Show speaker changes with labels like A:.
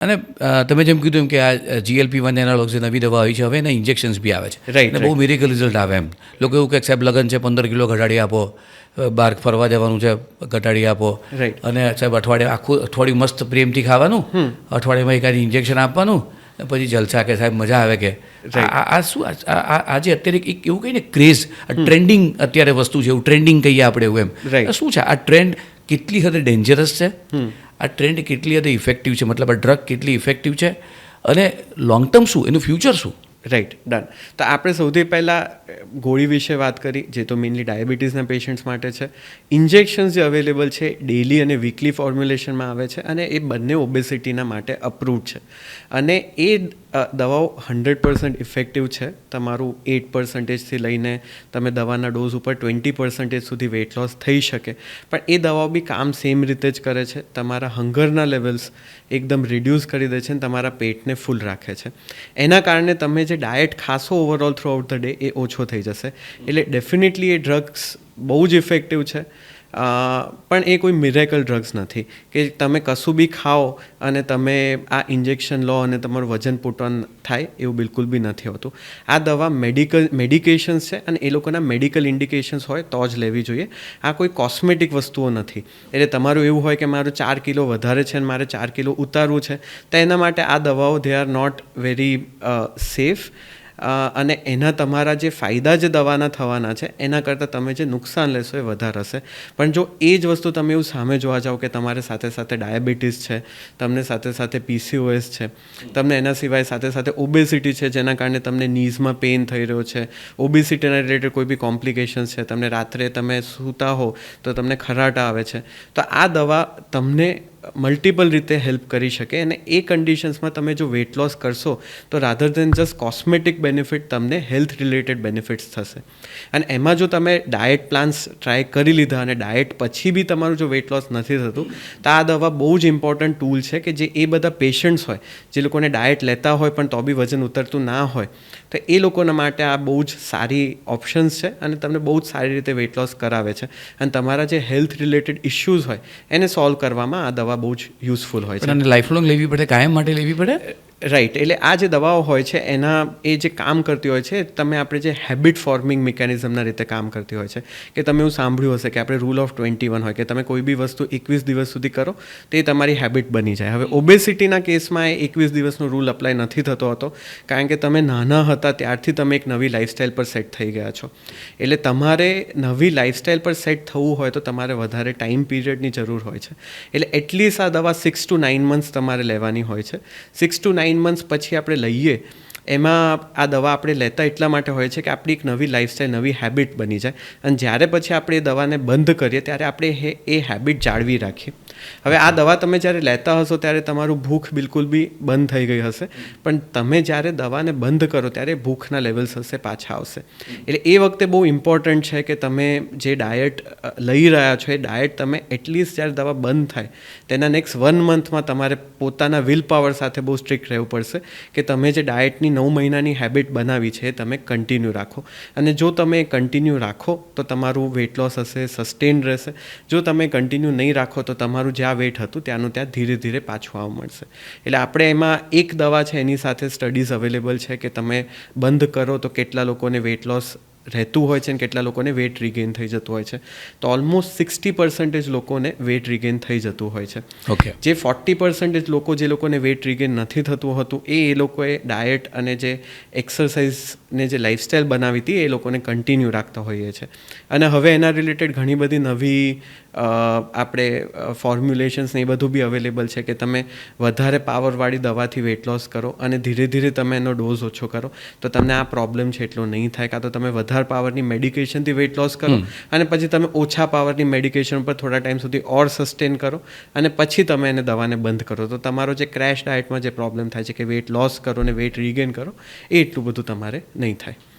A: અને તમે જેમ કીધું એમ કે આ GLP-1 એનાલોગ્સ જે નવી દવા આવી છે, હવે એના ઇન્જેક્શન્સ બી આવે છે
B: Right,
A: અને બહુ મિરેકલ રિઝલ્ટ આવે એમ. લોકો એવું કે સાહેબ લગન છે 15 કિલો ઘટાડી આપો, બહાર ફરવા જવાનું છે ઘટાડી આપો,
B: Right.
A: અને સાહેબ આખું અઠવાડિયું મસ્ત પ્રેમથી ખાવાનું, અઠવાડિયામાં એકાદ ઇન્જેક્શન આપવાનું, પછી જલસા કે સાહેબ મજા આવે કે આ શું આજે અત્યારે એક એવું કહીને ક્રેઝ, ટ્રેન્ડિંગ અત્યારે વસ્તુ છે, એવું ટ્રેન્ડિંગ કહીએ આપણે એવું એમ.
B: Right.
A: શું છે આ ટ્રેન્ડ, કેટલી હદે ડેન્જરસ છે, આ ટ્રેન્ડ કેટલી હદે ઇફેક્ટિવ છે, મતલબ આ ડ્રગ કેટલી ઇફેક્ટિવ છે, અને લોંગ ટર્મ શું, એનું ફ્યુચર શું?
B: Right, done. તો આપણે સૌથી પહેલાં ગોળી વિશે વાત કરી, જે તો મેઇનલી ડાયાબિટીસના પેશન્ટ્સ માટે છે. ઇન્જેક્શન્સ જે અવેલેબલ છે ડેલી અને વીકલી ફોર્મ્યુલેશનમાં આવે છે, અને એ બંને ઓબેસિટીના માટે અપ્રૂવડ છે. અને એ દવાઓ 100% ઇફેક્ટિવ છે. તમારું 8%થી લઈને તમે દવાના ડોઝ ઉપર 20% સુધી વેટ લોસ થઈ શકે. પણ એ દવાઓ બી કામ સેમ રીતે જ કરે છે. તમારા હંગરના લેવલ્સ એકદમ રિડ્યુસ કરી દે છે અને તમારા પેટને ફૂલ રાખે છે. એના કારણે તમે જે ડાયટ ખાશો overall throughout the day એ ઓછો થઈ જશે. એટલે ડેફિનેટલી એ ડ્રગ્સ બહુ જ ઇફેક્ટિવ છે. પણ એ કોઈ મિરેકલ ડ્રગ્સ નથી કે તમે કશું બી ખાઓ અને તમે આ ઇન્જેક્શન લો અને તમારું વજન પુટ ઓન થાય, એવું બિલકુલ બી નથી હોતું. આ દવા મેડિકેશન્સ છે, અને એ લોકોના મેડિકલ ઇન્ડિકેશન્સ હોય તો જ લેવી જોઈએ. આ કોઈ કોસ્મેટિક વસ્તુઓ નથી. એટલે તમારું એવું હોય કે મારું 4 કિલો વધારે છે અને મારે 4 કિલો ઉતારવું છે, તો એના માટે આ દવાઓ they are not very safe. અને એના તમારા જે ફાયદા જે દવાના થવાના છે એના કરતાં તમે જે નુકસાન લેશો એ વધારે હશે. પણ જો એ જ વસ્તુ તમે એવું સામે જોવા જાઓ કે તમારે સાથે સાથે ડાયાબિટીસ છે, તમને સાથે સાથે PCOS છે, તમને એના સિવાય સાથે સાથે ઓબેસિટી છે, જેના કારણે તમને નીઝમાં પેઇન થઈ રહ્યો છે, ઓબેસિટીના રિલેટેડ કોઈ બી કોમ્પ્લિકેશન્સ છે, તમને રાત્રે તમે સૂતા હો તો તમને ખરાટા આવે છે, તો આ દવા તમને મલ્ટિપલ રીતે હેલ્પ કરી શકે. અને એ કન્ડિશન્સમાં તમે જો વેટ લોસ કરશો તો રાધર દેન જસ્ટ કોસ્મેટિક બેનિફિટ, તમને હેલ્થ રિલેટેડ બેનિફિટ્સ થશે. અને એમાં જો તમે ડાયટ પ્લાન્સ ટ્રાય કરી લીધા અને ડાયટ પછી બી તમારું જો વેટ લોસ નથી થતું, તો આ દવા બહુ જ ઇમ્પોર્ટન્ટ ટૂલ છે કે જે એ બધા પેશન્ટ્સ હોય જે લોકોને ડાયટ લેતા હોય પણ તો બી વજન ઉતરતું ના હોય, તો એ લોકોના માટે આ બહુ જ સારી ઓપ્શન્સ છે અને તમને બહુ જ સારી રીતે વેટ લોસ કરાવે છે. અને તમારા જે હેલ્થ રિલેટેડ ઇશ્યુઝ હોય એને સોલ્વ કરવામાં આ દવા બહુ જ યુઝફુલ હોય છે.
A: અને લાઈફ લોંગ લેવી પડે, કાયમ માટે લેવી પડે?
B: રાઈટ. એટલે આ જે દવાઓ હોય છે એના એ જે કામ કરતી હોય છે, તમે આપણે જે હેબિટ ફોર્મિંગ મિકેનિઝમના રીતે કામ કરતી હોય છે. કે તમે એવું સાંભળ્યું હશે કે આપણે રૂલ ઓફ 21 હોય કે તમે કોઈ બી વસ્તુ 21 દિવસ સુધી કરો તો એ તમારી હેબિટ બની જાય. હવે ઓબેસિટીના કેસમાં એ 21 દિવસનો રૂલ અપ્લાય નથી થતો હતો, કારણ કે તમે નાના હતા ત્યારથી તમે એક નવી લાઈફસ્ટાઈલ પર સેટ થઈ ગયા છો. એટલે તમારે નવી લાઈફસ્ટાઈલ પર સેટ થવું હોય તો તમારે વધારે ટાઈમ પીરિયડની જરૂર હોય છે. એટલે એટલીસ્ટ આ દવા 6 to 9 મંથ્સ તમારે લેવાની હોય છે. 6 to 9 મંથ્સ પછી આપણે લઈએ, એમાં આ દવા આપણે લેતા એટલા માટે હોય છે કે આપણી એક નવી લાઈફસ્ટાઈલ, નવી હેબિટ બની જાય. અને જ્યારે પછી આપણે એ દવાને બંધ કરીએ ત્યારે આપણે એ હેબિટ જાળવી રાખીએ. હવે આ દવા તમે જ્યારે લેતા હશો ત્યારે તમારું ભૂખ બિલકુલ બી બંધ થઈ ગઈ હશે, પણ તમે જ્યારે દવાને બંધ કરો ત્યારે ભૂખના લેવલ્સ હશે પાછા આવશે. એટલે એ વખતે બહુ ઇમ્પોર્ટન્ટ છે કે તમે જે ડાયટ લઈ રહ્યા છો એ ડાયટ તમે એટલીસ્ટ જ્યારે દવા બંધ થાય તેના નેક્સ્ટ 1 મંથમાં તમારે પોતાના વિલ પાવર સાથે બહુ સ્ટ્રિક્ટ રહેવું પડશે કે તમે જે ડાયટની 9 મહિનાની હેબિટ બનાવી છે એ તમે કન્ટિન્યુ રાખો. અને જો તમે કન્ટિન્યુ રાખો તો તમારું વેટ લોસ હશે, સસ્ટેન રહેશે. જો તમે કન્ટિન્યુ નહીં રાખો તો તમારું જ્યાં વેટ હતું ત્યાંનું ત્યાં ધીરે ધીરે પાછું આવવા મળશે. એટલે આપણે એમાં એક દવા છે એની સાથે સ્ટડીઝ અવેલેબલ છે કે તમે બંધ કરો તો કેટલા લોકોને વેટ લોસ રહેતું હોય છે અને કેટલા લોકોને વેટ રિગેન થઈ જતું હોય છે. તો ઓલમોસ્ટ 60% લોકોને વેટ રિગેન થઈ જતું હોય છે.
A: ઓકે.
B: જે 40% લોકો જે લોકોને વેટ રિગેન નથી થતું હતું એ લોકોએ ડાયટ અને જે એક્સરસાઇઝને જે લાઈફસ્ટાઈલ બનાવી હતી એ લોકોને કન્ટિન્યુ રાખતા હોઈએ છીએ. અને હવે એના રિલેટેડ ઘણી બધી નવી આપણે ફોર્મ્યુલેશન્સ ને એ બધું બી અવેલેબલ છે કે તમે વધારે પાવરવાળી દવાથી વેટ લોસ કરો અને ધીરે ધીરે તમે એનો ડોઝ ઓછો કરો તો તમને આ પ્રોબ્લેમ છે એટલો નહીં થાય. કાં તો તમે વધારે પાવરની મેડિકેશનથી વેટ લોસ કરો અને પછી તમે ઓછા પાવરની મેડિકેશન પર થોડા ટાઈમ સુધી ઓર સસ્ટેન કરો અને પછી તમે એને દવાને બંધ કરો, તો તમારો જે ક્રેશ ડાયટમાં જે પ્રોબ્લેમ થાય છે કે વેટ લોસ કરો અને વેટ રિગેન કરો એ એટલું બધું તમારે નહીં થાય.